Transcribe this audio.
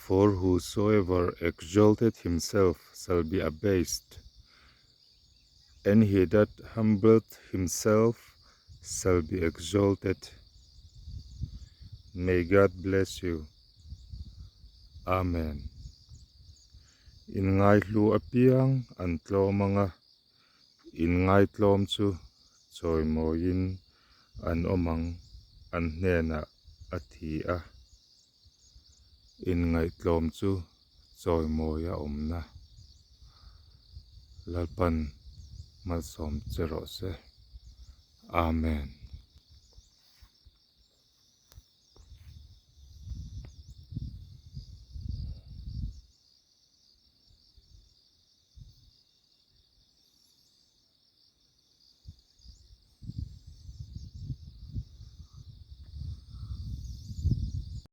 For whosoever exalted himself shall be abased, and he that humbleth himself shall be exalted. May God bless you. Amen. In ngai lu apiang an tlomanga, in ngai tlom chu choi moin an omang an hnena athi a. In ngai tlom chu choi moya omna. Lalpan malsom chero se. Amen.